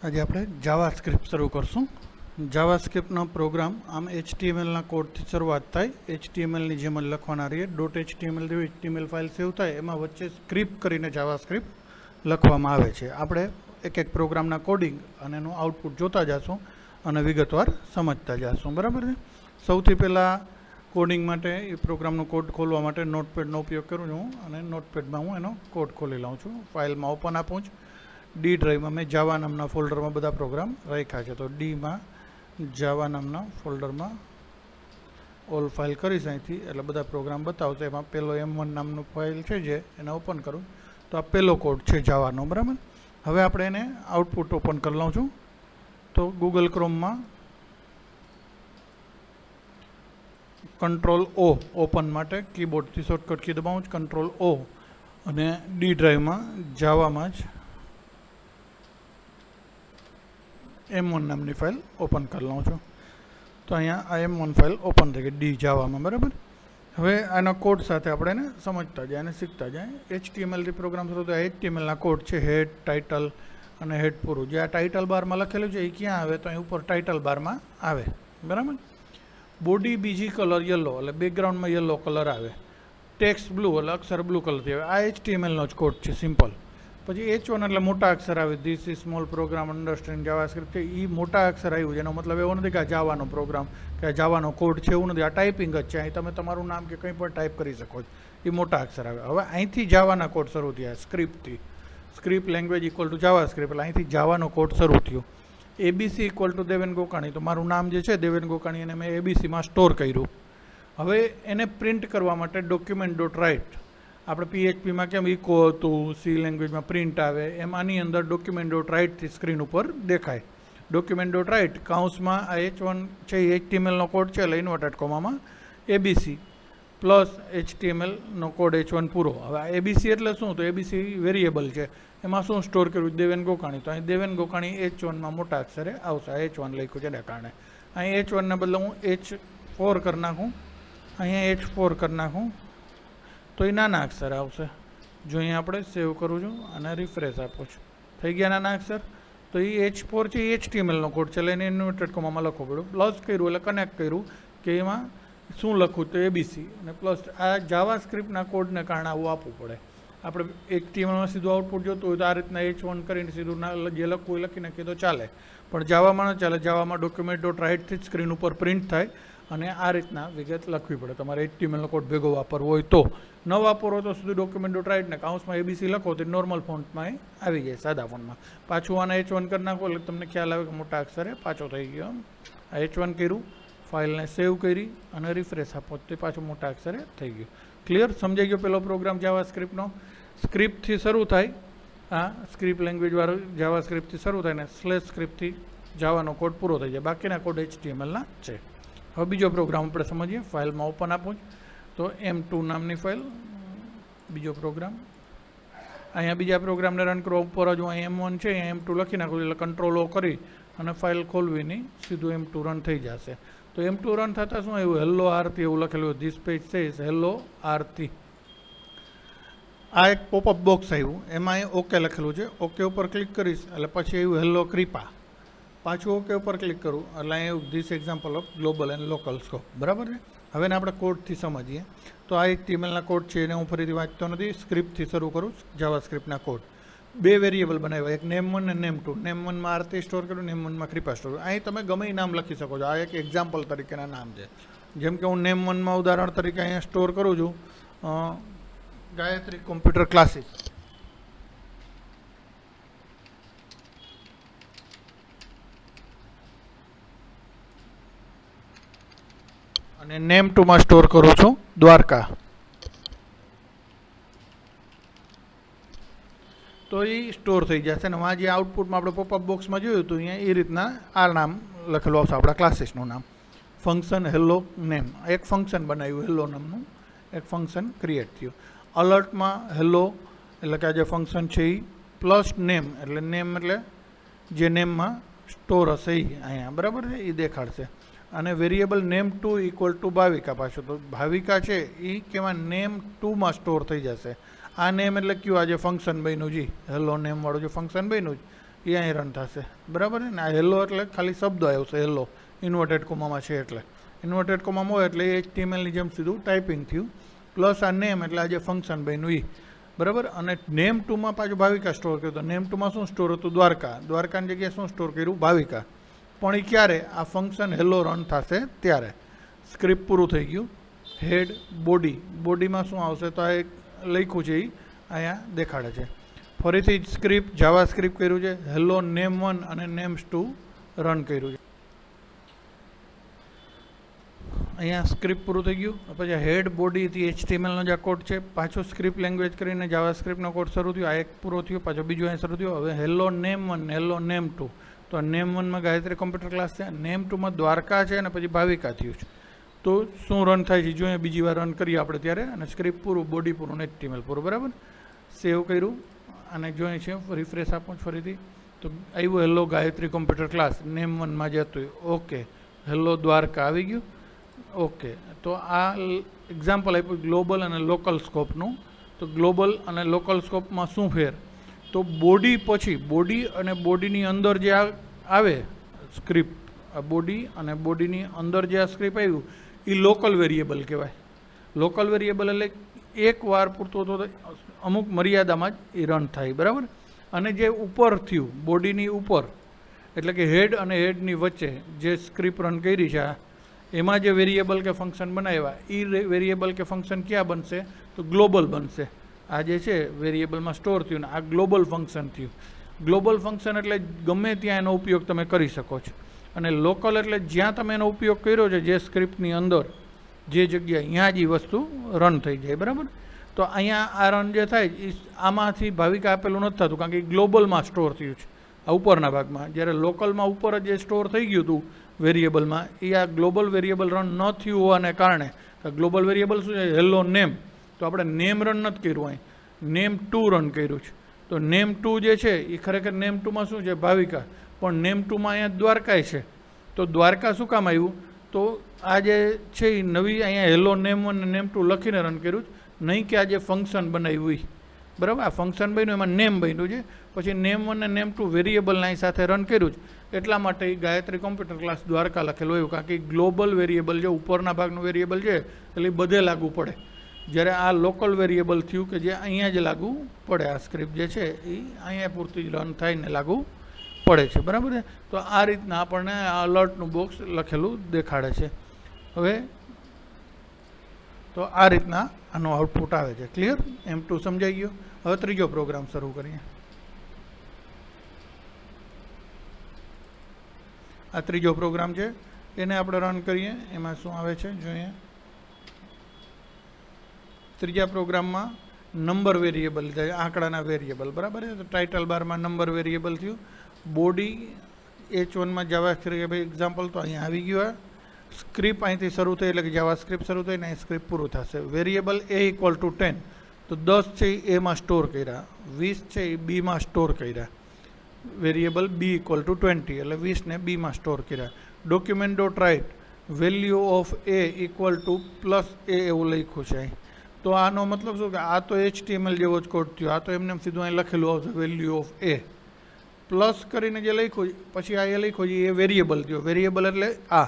આજે આપણે જાવાસ્ક્રિપ્ટ શરૂ કરશું. જાવાસ્ક્રિપ્ટનો પ્રોગ્રામ આમ HTMLના કોડથી શરૂઆત થાય. HTMLની જેમ જ લખવાના રહીએ. .html જેવી HTML ફાઇલ સેવ થાય એમાં વચ્ચે સ્ક્રિપ્ટ કરીને જાવાસ્ક્રિપ્ટ લખવામાં આવે છે. આપણે એક એક પ્રોગ્રામના કોડિંગ અને એનું આઉટપુટ જોતા જઈશું અને વિગતવાર સમજતા જઈશું. બરાબર છે. સૌથી પહેલાં કોડિંગ માટે એ પ્રોગ્રામનો કોડ ખોલવા માટે નોટપેડનો ઉપયોગ કરું છું અને નોટપેડમાં હું એનો કોડ ખોલી લઉં છું. ફાઇલમાં ઓપન આપું છું. ડી ડ્રાઈવમાં મેં જાવા નામના ફોલ્ડરમાં બધા પ્રોગ્રામ રાખ્યા છે. તો ડીમાં જાવા નામના ફોલ્ડરમાં ઓલ ફાઇલ કરીશ અહીંથી એટલે બધા પ્રોગ્રામ બતાવશે. એમાં પહેલો M1 નામનું ફાઇલ છે જે એને ઓપન કરું તો આ પહેલો કોડ છે જાવાનો. બરાબર. હવે આપણે એને આઉટપુટ ઓપન કરી લઉં છું. તો ગૂગલ ક્રોમમાં Ctrl-O ઓપન માટે કીબોર્ડથી શોર્ટકટ કી દબાવું છું. Ctrl-O અને ડી ડ્રાઈવમાં જાવામાં જ M1 નામની ફાઇલ ઓપન કરી લઉં છું. તો અહીંયા આ M1 ફાઇલ ઓપન થઈ ગઈ ડી જાવામાં. બરાબર. હવે આના કોડ સાથે આપણે એને સમજતા જાય અને શીખતા જાય. HTMLથી પ્રોગ્રામ શરૂ થાય. HTMLના કોડ છે હેડ, ટાઇટલ અને હેડ પૂરું. જે આ ટાઇટલ બારમાં લખેલું છે એ ક્યાં આવે તો અહીં ઉપર ટાઇટલ બારમાં આવે. બરાબર. બોડી બીજી કલર યલો એટલે બેકગ્રાઉન્ડમાં યલો કલર આવે. ટેક્સ્ટ બ્લુ એટલે અક્ષર બ્લુ કલરથી આવે. આ HTMLનો જ કોડ છે સિમ્પલ. પછી H1 એટલે મોટા અક્ષર આવે. This is small program understand JavaScript છે. એ મોટા અક્ષર આવ્યું છે એનો મતલબ એવો નથી કે આ જાવાનો પ્રોગ્રામ કે આ જાવાનો કોડ છે એવું નથી. આ ટાઈપિંગ જ છે. અહીં તમે તમારું નામ કે કંઈ પણ ટાઈપ કરી શકો છો. એ મોટા અક્ષર આવે. હવે અહીંથી જાવાના કોડ શરૂ થયા સ્ક્રિપ્ટથી. Script language equal to JavaScript એટલે અહીંથી જાવાનો કોડ શરૂ થયો. ABC equal to Deven Gokani. તો મારું નામ જે છે દેવેન ગોકાણી એને મેં ABCમાં સ્ટોર કર્યું. હવે એને પ્રિન્ટ કરવા માટે document.write આપણે PHPમાં કેમ ઇકો હતું, C લેંગ્વેજમાં પ્રિન્ટ આવે એમ આની અંદર document.writeથી સ્ક્રીન ઉપર દેખાય. document.write કાઉન્સમાં આ H1 છે HTMLનો કોડ છે એટલે ઇન્વર્ટેડ કોમામાં ABC પ્લસ HTMLનો કોડ H1 પૂરો. હવે આ ABC એટલે શું? તો ABC વેરિયેબલ છે. એમાં શું સ્ટોર કર્યું? દેવેન ગોકાણી. તો અહીં દેવેન ગોકાણી H1માં મોટા અક્ષરે આવશે. H1 લખ્યું છે એના કારણે. અહીં H1ને બદલે હું H4 કરી નાખું. અહીંયા H4 કરી નાખું તો એ નાના અક્ષર આવશે. જો અહીંયા આપણે સેવ કરું છું અને રિફ્રેશ આપું છું. થઈ ગયા નાના અક્ષર. તો એ H4 છે એ HTMLનો કોડ છે એટલે એને ઇન્વર્ટેડ કોમામાં લખવું પડ્યું. પ્લસ કર્યું એટલે કનેક્ટ કર્યું કે એમાં શું લખવું તો ABC અને પ્લસ આ જાવાસ્ક્રિપ્ટના કોડને કારણે આવું આપવું પડે. આપણે HTMLમાં સીધું આઉટપુટ જોતું હોય તો આ રીતના H1 કરીને સીધું જે લખવું એ લખી નાખીએ તો ચાલે. પણ જાવામાં ન ચાલે. જાવામાં document.writeથી જ સ્ક્રીન ઉપર પ્રિન્ટ થાય અને આ રીતના વિગત લખવી પડે. તમારે HTMLનો કોડ ભેગો વાપરવો હોય તો. ન વાપરવો હોય તો સીધું document.write ને કાઉન્સમાં ABC લખો તો નોર્મલ ફોન્ટમાં આવી જાય સાદા ફોન્ટમાં. પાછું આને H1 કરી નાખો એટલે તમને ખ્યાલ આવે કે મોટા અક્ષરે પાછો થઈ ગયો. આ H1 કર્યું, ફાઇલને સેવ કરી અને રિફ્રેશ આપો તે પાછું મોટા અક્ષરે થઈ ગયું. ક્લિયર? સમજાઈ ગયો પેલો પ્રોગ્રામ જાવાસ્ક્રિપ્ટનો? સ્ક્રિપ્ટથી શરૂ થાય. આ સ્ક્રિપ્ટ લેંગ્વેજવાળો જાવાસ્ક્રિપ્ટથી શરૂ થાય ને /સ્ક્રિપ્ટથી જાવાનો કોડ પૂરો થઈ જાય. બાકીના કોડ HTMLના છે. હવે બીજો પ્રોગ્રામ આપણે સમજીએ. ફાઇલમાં ઓપન આપું તો M2 નામની ફાઇલ બીજો પ્રોગ્રામ. અહીંયા બીજા પ્રોગ્રામને રન કરવા ઉપર જ હું અહીં M1 છે અહીંયા M2 લખી નાખું એટલે Ctrl-O કરી અને ફાઇલ ખોલવીની સીધું M2 રન થઈ જશે. તો M2 રન થતાં શું આવ્યું? હેલો આરતી એવું લખેલું. ધીસ પેજ સેઝ હેલો આરતી. આ એક પોપઅપ બોક્સ આવ્યું એમાં ઓકે લખેલું છે. ઓકે ઉપર ક્લિક કરીશ એટલે પછી આવ્યું હેલો કૃપા. પાછું ઓકે ઉપર ક્લિક કરું એટલે અહીં this example of global and local scope. બરાબર છે. હવે આપણે કોડથી સમજીએ. તો આ HTMLના કોડ છે એને હું ફરીથી વાંચતો નથી. સ્ક્રિપ્ટથી શરૂ કરું. જાવાસ્ક્રિપ્ટના કોડ. બે વેરિયેબલ બનાવ્યા. એક name1 અને name2. name1માં આરતી સ્ટોર કર્યું, name1માં કૃપા સ્ટોર કર્યું. અહીં તમે ગમે નામ લખી શકો છો. આ એક એક્ઝામ્પલ તરીકેના નામ છે. જેમ કે હું name1માં ઉદાહરણ તરીકે અહીંયા સ્ટોર કરું છું ગાયત્રી કોમ્પ્યુટર ક્લાસીસ. અને name2માં સ્ટોર કરું છું દ્વારકા. તો એ સ્ટોર થઈ જશે ને આ જે આઉટપુટમાં આપણે પોપઅપ બોક્સમાં જોયું હતું અહીંયા એ રીતના આ નામ લખેલું આવશે આપણા ક્લાસીસનું નામ. Function hello name. એક ફંક્શન બનાવ્યું હેલો નામનું. એક ફંક્શન ક્રિએટ થયું. અલર્ટમાં હેલો એટલે કે આ જે ફંક્શન છે એ પ્લસ નેમ એટલે નેમ એટલે જે નેમમાં સ્ટોર હશે એ અહીંયા બરાબર છે એ દેખાડશે. અને variable name2 equal to Bhavika. પાછું તો ભાવિકા છે એ કેમાં name2માં સ્ટોર થઈ જશે. આ નેમ એટલે કયું? આ જે ફંક્શન બન્યું જી હેલો નેમવાળું જે ફંક્શન બન્યું એ અહીં રન થશે, બરાબર ને. આ હેલો એટલે ખાલી શબ્દ આવ્યો છે, હેલો ઇન્વર્ટેડ કોમામાં છે એટલે ઇન્વર્ટેડ કોમામાં હોય એટલે HTMLની જેમ સીધું ટાઈપિંગ થયું. પ્લસ આ નેમ એટલે આ જે ફંક્શન બન્યું એ, બરાબર. અને નેમ ટુમાં પાછું ભાવિકા સ્ટોર કર્યું. તો નેમ ટુમાં શું સ્ટોર હતું? દ્વારકાની જગ્યાએ શું સ્ટોર કર્યું? ભાવિકા. પણ એ ક્યારે? આ ફંક્શન હેલો રન થશે ત્યારે. સ્ક્રિપ્ટ પૂરું થઈ ગયું. હેડ બોડીમાં શું આવશે? તો આ એક લખ્યું છે એ અહીંયા દેખાડે છે. ફરીથી સ્ક્રિપ્ટ જાવા સ્ક્રિપ્ટ કર્યું છે. હેલો નેમ1 અને નેમ્સ2 રન કર્યું છે. અહીંયા સ્ક્રિપ્ટ પૂરું થઈ ગયું. પછી હેડ બોડીથી HTMLનો જે કોડ છે, પાછો સ્ક્રિપ્ટ લેંગ્વેજ કરીને જાવા સ્ક્રિપ્ટનો કોડ શરૂ થયો. આ એક પૂરો થયો, પાછો બીજો અહીં શરૂ થયો. હવે હેલો નેમ1 હેલો નેમ2. તો નેમ1માં ગાયત્રી કોમ્પ્યુટર ક્લાસ છે, નેમ2માં દ્વારકા છે અને પછી ભાવિકા થયું છે. તો શું રન થાય છે જોઈએ, બીજી વાર રન કરીએ આપણે ત્યારે. અને સ્ક્રિપ્ટ પૂરું, બોડી પૂરું, HTML પૂરું, બરાબર. સેવ કર્યું અને જોઈએ છે, રિફ્રેશ આપું ફરીથી તો આવ્યું હેલો ગાયત્રી કોમ્પ્યુટર ક્લાસ નેમ1માં જે હતું. ઓકે, હેલો દ્વારકા આવી ગયું. ઓકે, તો આ એક્ઝામ્પલ આપ્યું ગ્લોબલ અને લોકલ સ્કોપનું. તો ગ્લોબલ અને લોકલ સ્કોપમાં શું ફેર? તો બોડી પછી બોડી અને બોડીની અંદર જે આવે સ્ક્રિપ્ટ, આ બોડી અને બોડીની અંદર જે આ સ્ક્રિપ્ટ આવ્યું એ લોકલ વેરિયેબલ કહેવાય. લોકલ વેરિયેબલ એટલે એક વાર પૂરતો તો અમુક મર્યાદામાં જ એ રન થાય, બરાબર. અને જે ઉપર થયું બોડીની ઉપર એટલે કે હેડ અને હેડની વચ્ચે જે સ્ક્રિપ્ટ રન કરી છે એમાં જે વેરિયેબલ કે ફંક્શન બનાવ્યા એ વેરિયેબલ કે ફંક્શન ક્યાં બનશે? તો ગ્લોબલ બનશે. આ જે છે વેરિયેબલમાં સ્ટોર થયું ને આ ગ્લોબલ ફંક્શન થયું. ગ્લોબલ ફંક્શન એટલે ગમે ત્યાં એનો ઉપયોગ તમે કરી શકો છો. અને લોકલ એટલે જ્યાં તમે એનો ઉપયોગ કર્યો છે, જે સ્ક્રિપ્ટની અંદર જે જગ્યાએ ત્યાં જ એ વસ્તુ રન થઈ જાય, બરાબર. તો અહીંયા આ રન જે થાય એ આમાંથી ભાવિકા આપેલું નથી થતું, કારણ કે ગ્લોબલમાં સ્ટોર થયું છે આ ઉપરના ભાગમાં. જ્યારે લોકલમાં ઉપર જ જે સ્ટોર થઈ ગયું હતું વેરિયેબલમાં, એ આ ગ્લોબલ વેરિયેબલ રન ન થયું હોવાને કારણે. ગ્લોબલ વેરિયેબલ શું છે? Hello name. તો આપણે નેમ રન નથી કર્યું, અહીં નેમ2 રન કર્યું છે. તો નેમ2 જે છે એ ખરેખર નેમ2માં શું છે? ભાવિકા. પણ નેમ2માં અહીંયા દ્વારકા છે. તો દ્વારકા શું કામ આવ્યું? તો આ જે છે એ નવી અહીંયા હેલો નેમ1 અને નેમ2 લખીને રન કર્યું છે, નહીં કે આ જે ફંક્શન બનાવ્યું, બરાબર. આ ફંક્શન બન્યું એમાં નેમ બન્યું છે, પછી નેમ1 અને નેમ2 વેરિયેબલના સાથે રન કર્યું છે. એટલા માટે ગાયત્રી કોમ્પ્યુટર ક્લાસ દ્વારકા લખેલું હોય, કારણ કે ગ્લોબલ વેરિયેબલ જે ઉપરના ભાગનું વેરિયેબલ છે એટલે બધે લાગુ પડે. જ્યારે આ લોકલ વેરિયેબલ થયું કે જે અહીંયા જ લાગુ પડે. આ સ્ક્રિપ્ટ જે છે એ અહીંયા પૂરતી રન થઈને લાગુ પડે છે, બરાબર છે. તો આ રીતના આપણને આ અલર્ટનું બોક્સ લખેલું દેખાડે છે. હવે તો આ રીતના આનો આઉટપુટ આવે છે. ક્લિયર? M2 સમજાઈ ગયો. હવે ત્રીજો પ્રોગ્રામ શરૂ કરીએ. આ ત્રીજો પ્રોગ્રામ છે, એને આપણે રન કરીએ. એમાં શું આવે છે જોઈએ. ત્રીજા પ્રોગ્રામમાં નંબર વેરિયેબલ થાય, આંકડાના વેરિયેબલ, બરાબર છે. તો ટાઇટલ બારમાં નંબર વેરિયેબલ થયું. બોડી H1માં જાવા સ્ક્રિપ્ટ એક્ઝામ્પલ તો અહીંયા આવી ગયું. સ્ક્રિપ્ટ અહીંથી શરૂ થઈ એટલે કે જાવા સ્ક્રિપ્ટ શરૂ થઈને અહીં સ્ક્રિપ્ટ પૂરું થશે. Variable A=10. તો 10 છે એ એમાં સ્ટોર કર્યા, 20 છે એ બીમાં સ્ટોર કર્યા. વેરિયેબલ B=20 એટલે 20 ને બીમાં સ્ટોર કર્યા. Document dot write value of A=+A એવું લખ્યું છે અહીં. તો આનો મતલબ શું કે આ તો HTML જેવો જ કોડ થયો. આ તો એમને સીધું અહીં લખેલું આવશે વેલ્યુ ઓફ A. પ્લસ કરીને જે લખ્યું પછી આ એ લખ્યું એ વેરિયેબલ થયો. વેરિયેબલ એટલે આ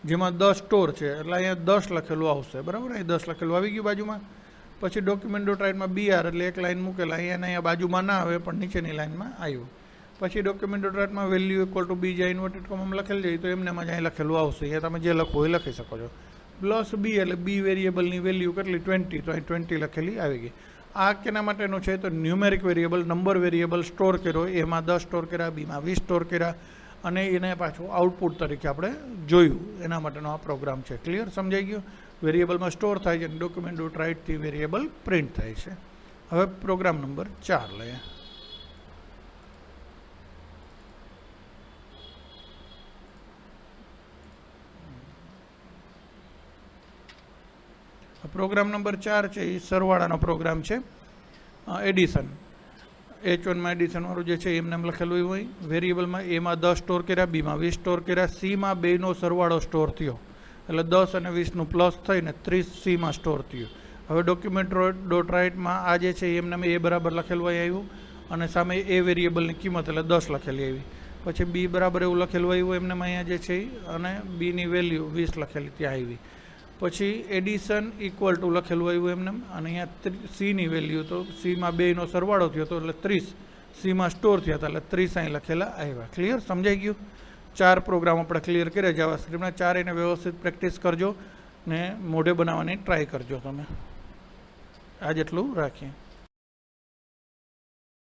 જેમાં 10 સ્ટોર છે એટલે અહીંયા 10 લખેલું આવશે, બરાબર. અહીં 10 લખેલું આવી ગયું બાજુમાં. પછી ડોક્યુમેન્ટ ડોટ રાઇટમાં BR એટલે એક લાઇન મૂકેલા, અહીંયા બાજુમાં ના આવે પણ નીચેની લાઇનમાં આવ્યું. પછી ડોક્યુમેન્ટ ડોટ રાઇટમાં વેલ્યુ=B જ્યાં ઇન્વર્ટેડ કોમામાં લખેલ જાય તો એમને અહીં લખેલું આવશે. અહીંયા તમે જે લખો એ લખી શકો છો. પ્લસ B એટલે B વેરિયેબલની વેલ્યુ કેટલી? 20. તો અહીં 20 લખેલી આવી ગઈ. આ કેના માટેનું છે? તો numeric variable, number variable store કર્યો, એમાં 10 સ્ટોર કર્યા, બીમાં 20 સ્ટોર કર્યા, અને એને પાછું આઉટપુટ તરીકે આપણે જોયું. એના માટેનો આ પ્રોગ્રામ છે. ક્લિયર? સમજાઈ ગયું? વેરિયેબલમાં સ્ટોર થાય છે અને ડોક્યુમેન્ટ ડોટ રાઇટથી વેરિયેબલ પ્રિન્ટ થાય છે. હવે પ્રોગ્રામ નંબર 4 લઈએ. પ્રોગ્રામ નંબર 4 છે એ સરવાળાનો પ્રોગ્રામ છે. એડિશન H1માં એડિશનવાળું જે છે એમને એમ લખેલું હોય. વેરિયેબલમાં એમાં 10 સ્ટોર કર્યા, બીમાં 20 સ્ટોર કર્યા, સીમાં બેનો સરવાળો સ્ટોર થયો એટલે 10 અને 20નું પ્લસ થઈને 30 સીમાં સ્ટોર થયું. હવે ડોક્યુમેન્ટ ડોટ રાઇટમાં આ જે છે એમને એ બરાબર લખેલું હોય આવ્યું. અને સામે એ વેરિયેબલની કિંમત એટલે 10 લખેલી આવી. પછી બી બરાબર એવું લખેલું આવ્યું એમને અહીંયા જે છે અને બીની વેલ્યુ 20 લખેલી ત્યાં આવી. પછી એડિશન ઇક્વલ ટુ લખેલું આવ્યું એમને અને અહીંયા સીની વેલ્યુ તો સીમાં બેનો સરવાળો થયો હતો એટલે 30 સીમાં સ્ટોર થયા હતા એટલે 30 અહીં લખેલા આવ્યા. ક્લિયર? સમજાઈ ગયું? 4 પ્રોગ્રામ આપણે ક્લિયર કર્યા જાવાસ્ક્રિપ્ટના. 4 એને વ્યવસ્થિત પ્રેક્ટિસ કરજો ને મોઢે બનાવવાની ટ્રાય કરજો તમે. આ જેટલું રાખીએ.